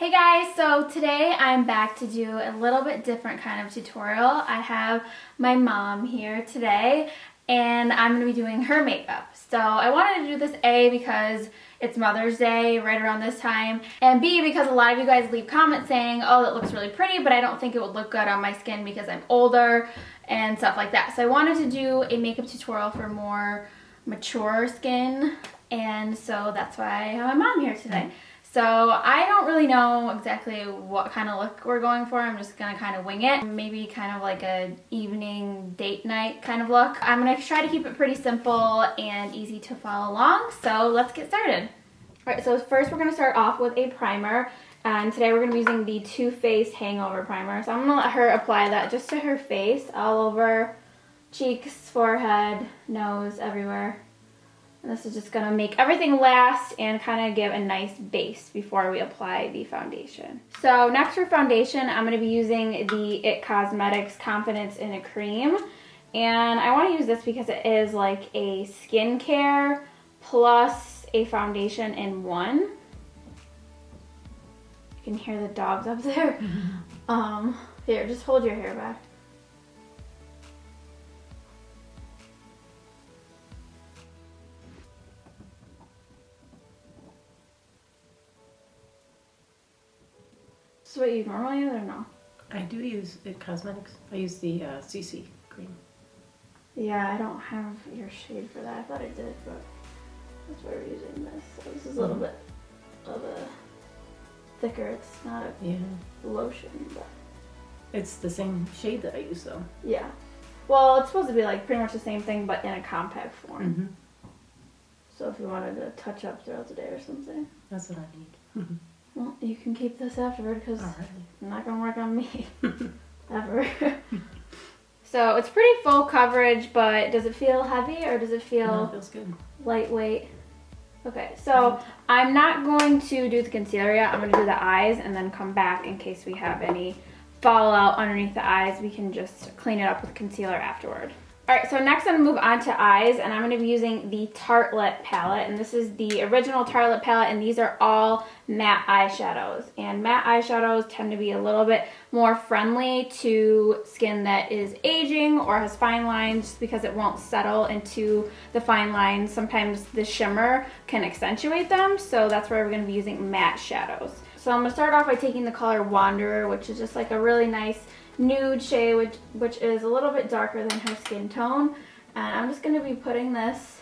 Hey guys, so today I'm back to do a little bit different kind of tutorial. I have my mom here today and I'm going to be doing her makeup. So I wanted to do this A because it's Mother's Day right around this time, and B because a lot of you guys leave comments saying, oh, that looks really pretty, but I don't think it would look good on my skin because I'm older and stuff like that. So I wanted to do a makeup tutorial for more mature skin, and so that's why I have my mom here today. So I don't really know exactly what kind of look we're going for. I'm just gonna kind of wing it. Maybe kind of like a evening date night kind of look. I'm gonna try to keep it pretty simple and easy to follow along. So let's get started. All right, so first we're gonna start off with a primer. And today we're gonna be using the Too Faced Hangover Primer. So I'm gonna let her apply that just to her face, all over, cheeks, forehead, nose, everywhere. And this is just going to make everything last and kind of give a nice base before we apply the foundation. So next for foundation, I'm going to be using the IT Cosmetics Confidence in a Cream. And I want to use this because it is like a skincare plus a foundation in one. You can hear the dogs up there. Here, just hold your hair back. Is what you normally use or no? I do use IT Cosmetics. I use the CC cream. Yeah, I don't have your shade for that. I thought I did, but that's why we're using this. So this is a little bit of a thicker. It's not a lotion, but it's the same shade that I use though. Yeah. Well, it's supposed to be like pretty much the same thing, but in a compact form. So if you wanted to touch up throughout the day or something. That's what I need. Well, you can keep this afterward because it's not going to work on me. Ever. So it's pretty full coverage, but does it feel heavy or does it feel No, it feels good. Lightweight? Okay, so I'm not going to do the concealer yet. I'm going to do the eyes and then come back in case we have any fallout underneath the eyes. We can just clean it up with concealer afterward. Alright, so next I'm going to move on to eyes, and I'm going to be using the Tartlette palette, and this is the original Tartlette palette, and these are all matte eyeshadows. And matte eyeshadows tend to be a little bit more friendly to skin that is aging or has fine lines just because it won't settle into the fine lines. Sometimes the shimmer can accentuate them, so that's why we're going to be using matte shadows. So I'm going to start off by taking the color Wanderer, which is just like a really nice nude shade, which is a little bit darker than her skin tone, and I'm just going to be putting this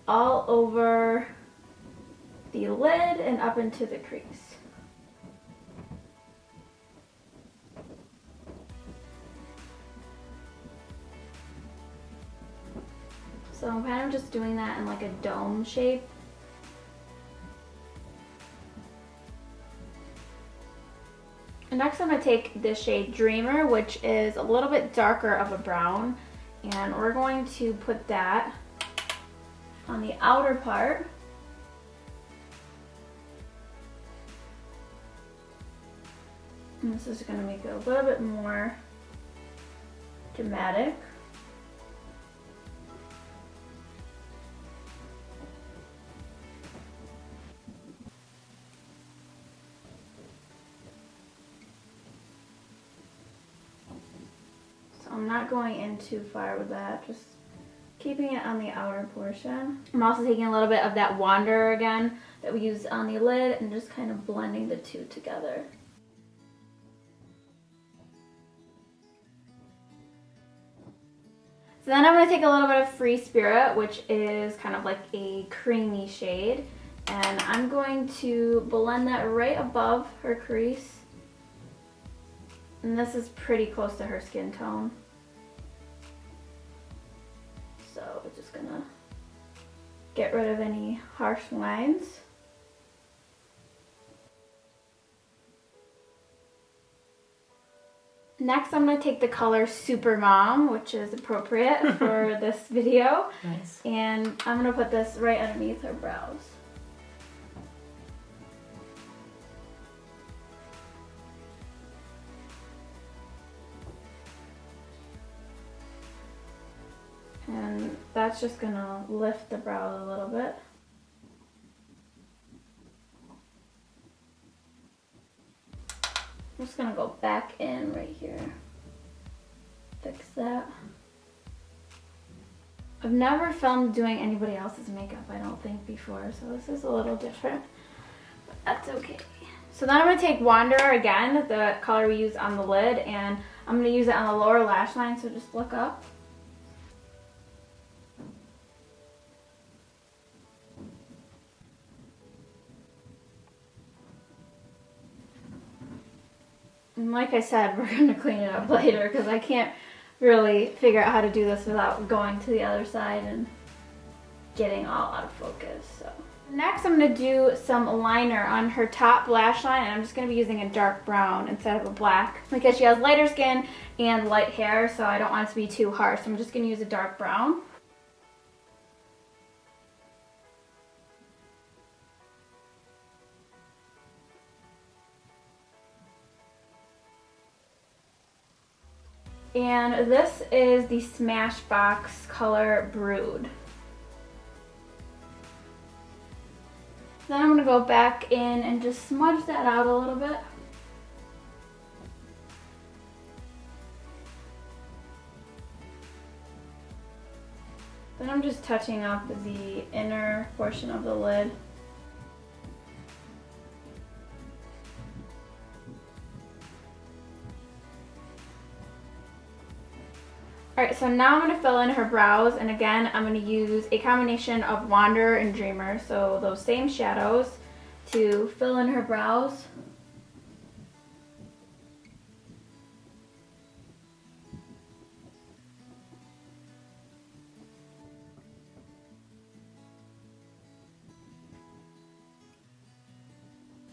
all over the lid and up into the crease. So I'm kind of just doing that in like a dome shape. Next I'm going to take this shade Dreamer, which is a little bit darker of a brown, and we're going to put that on the outer part. And this is going to make it a little bit more dramatic. I'm not going in too far with that, just keeping it on the outer portion. I'm also taking a little bit of that Wanderer again that we used on the lid and just kind of blending the two together. So then I'm going to take a little bit of Free Spirit, which is kind of like a creamy shade, and I'm going to blend that right above her crease. And this is pretty close to her skin tone. So we're just gonna get rid of any harsh lines. Next I'm gonna take the color Super Mom, which is appropriate for this video. Nice. And I'm gonna put this right underneath her brows. And that's just gonna lift the brow a little bit. I'm just gonna go back in right here. Fix that. I've never filmed doing anybody else's makeup, I don't think, before, so this is a little different, but that's okay. So then I'm going to take Wanderer again, the color we used on the lid, and I'm going to use it on the lower lash line, so just look up. And like I said, we're going to clean it up later because I can't really figure out how to do this without going to the other side and getting all out of focus. So next I'm going to do some liner on her top lash line, and I'm just going to be using a dark brown instead of a black because she has lighter skin and light hair, so I don't want it to be too harsh. So I'm just going to use a dark brown. And this is the Smashbox color Brewed. Then I'm going to go back in and just smudge that out a little bit. Then I'm just touching up the inner portion of the lid. Alright, so now I'm going to fill in her brows, and again I'm going to use a combination of Wanderer and Dreamer, so those same shadows to fill in her brows.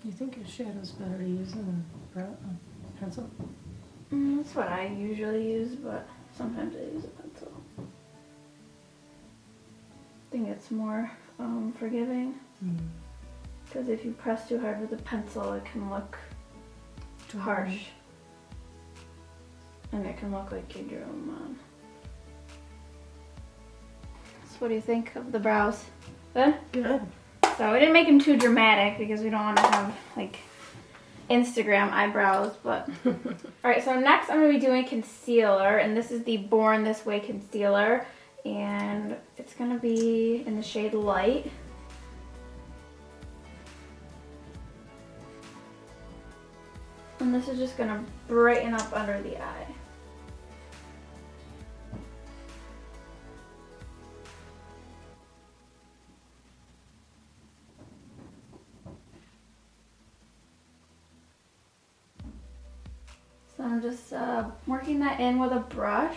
You think your shadow's better to use than a pencil? That's what I usually use, but sometimes I use a pencil. I think it's more forgiving. Because if you press too hard with a pencil, it can look too harsh. And it can look like you drew them on. So what do you think of the brows? Good? Good. So we didn't make them too dramatic because we don't want to have like Instagram eyebrows, but alright, so next I'm going to be doing concealer, and this is the Born This Way concealer, and it's going to be in the shade Light. And this is just going to brighten up under the eye. So I'm just working that in with a brush.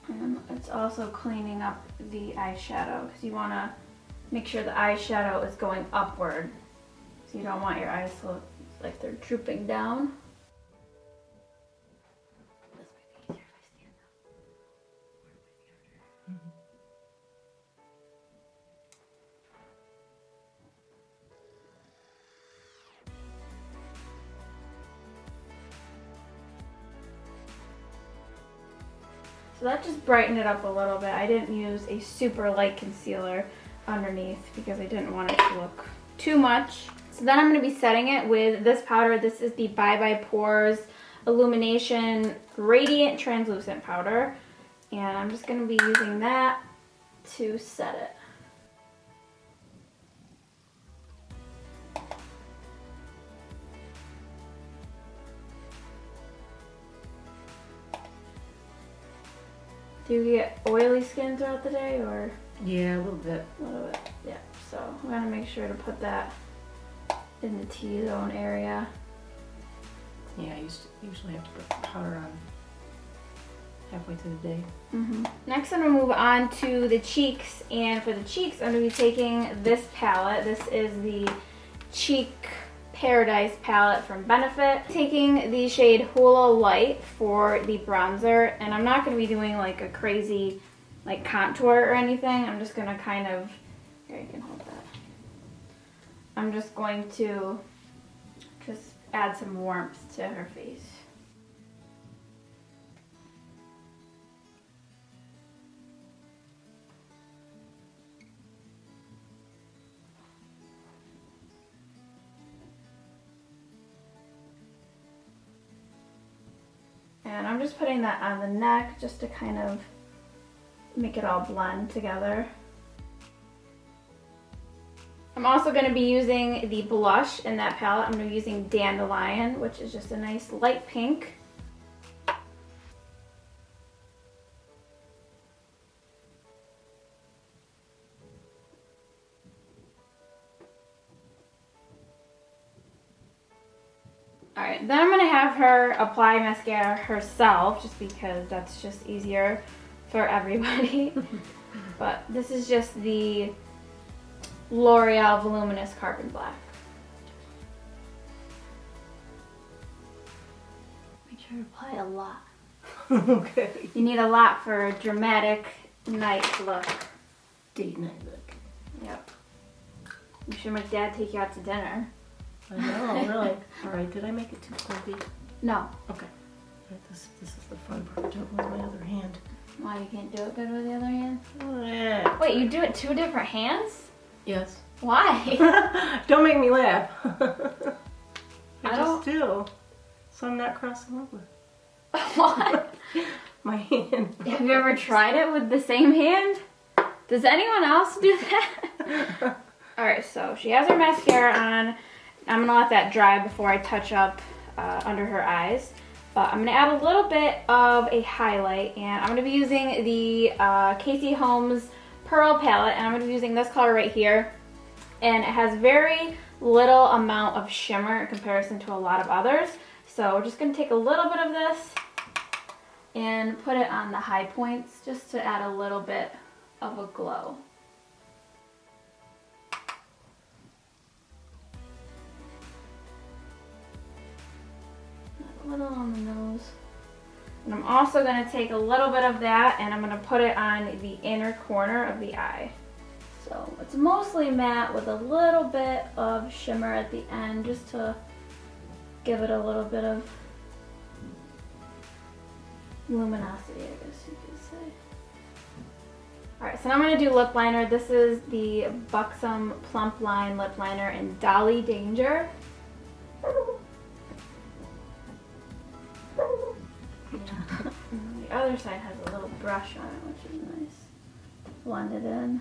And it's also cleaning up the eyeshadow because you want to make sure the eyeshadow is going upward. So you don't want your eyes to look like they're drooping down. So that just brightened it up a little bit. I didn't use a super light concealer underneath because I didn't want it to look too much. So then I'm going to be setting it with this powder. This is the Bye Bye Pores Illumination Radiant Translucent Powder. And I'm just going to be using that to set it. Do you get oily skin throughout the day, or? Yeah, a little bit. A little bit, yeah. So I'm gonna make sure to put that in the T-zone area. Yeah, I usually have to put powder on halfway through the day. Next I'm gonna move on to the cheeks, and for the cheeks I'm gonna be taking this palette. This is the Cheek Paradise palette from Benefit. Taking the shade Hula Light for the bronzer, and I'm not going to be doing like a crazy like contour or anything. I'm just going to kind of, here you can hold that. I'm just going to just add some warmth to her face. And I'm just putting that on the neck just to kind of make it all blend together. I'm also going to be using the blush in that palette. I'm going to be using Dandelion, which is just a nice light pink. Alright, then I'm going to have her apply mascara herself, just because that's just easier for everybody. But this is just the L'Oreal Voluminous Carbon Black. Make sure to apply a lot. Okay. You need a lot for a dramatic night look. Date night look. Yep. You should make Dad take you out to dinner. I know, really. Alright, did I make it too clumpy? No. Okay. Alright, this is the fun part. Do it with my other hand. Why, you can't do it good with the other hand? Oh, yeah. Wait, you do it 2 different hands? Yes. Why? Don't make me laugh. I just do. So I'm not crossing over. What? My hand. Have you ever tried it with the same hand? Does anyone else do that? Alright, so she has her mascara on. I'm going to let that dry before I touch up under her eyes. But I'm going to add a little bit of a highlight, and I'm going to be using the Casey Holmes Pearl palette, and I'm going to be using this color right here. And it has very little amount of shimmer in comparison to a lot of others. So we're just going to take a little bit of this and put it on the high points just to add a little bit of a glow. A little on the nose. And I'm also going to take a little bit of that and I'm going to put it on the inner corner of the eye. So it's mostly matte with a little bit of shimmer at the end just to give it a little bit of luminosity, I guess you could say. Alright, so now I'm going to do lip liner. This is the BUXOM Plump Line Lip Liner in Dolly Danger. The other side has a little brush on it, which is nice. Blend it in.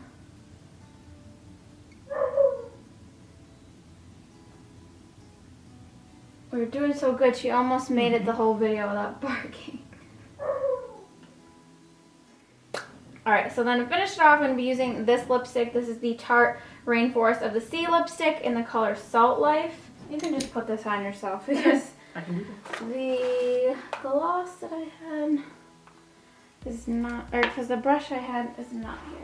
We were doing so good, she almost made it the whole video without barking. Alright, so then to finish it off, I'm going to be using this lipstick. This is the Tarte Rainforest of the Sea lipstick in the color Salt Life. You can just put this on yourself because I can do that. the gloss that I had is not, or because the brush I had is not here.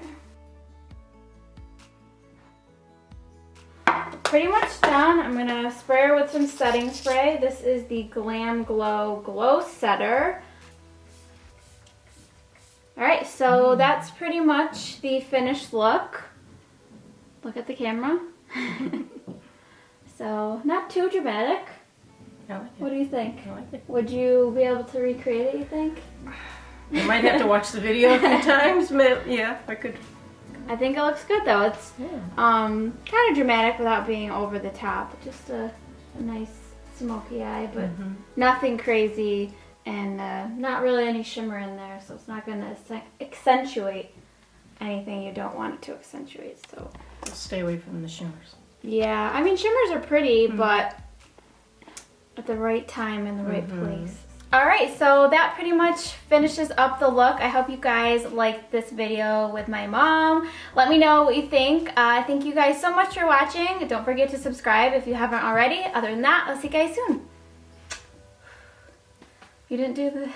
Pretty much done. I'm going to spray her with some setting spray. This is the GLAM Glow Setter. Alright, so that's pretty much the finished look. Look at the camera. So, not too dramatic. I like it. What do you think? I like it. Would you be able to recreate it, you think? I might have to watch the video a few times, but yeah, I could. I think it looks good though. It's kind of dramatic without being over the top. Just a nice smoky eye, but nothing crazy and not really any shimmer in there, so it's not going to accentuate anything you don't want it to accentuate. So Just stay away from the shimmers. yeah, I mean shimmers are pretty, but at the right time in the right place. Alright, so that pretty much finishes up the look. I hope you guys liked this video with my mom. Let me know what you think. Thank you guys so much for watching. Don't forget to subscribe if you haven't already. Other than that, I'll see you guys soon. You didn't do the...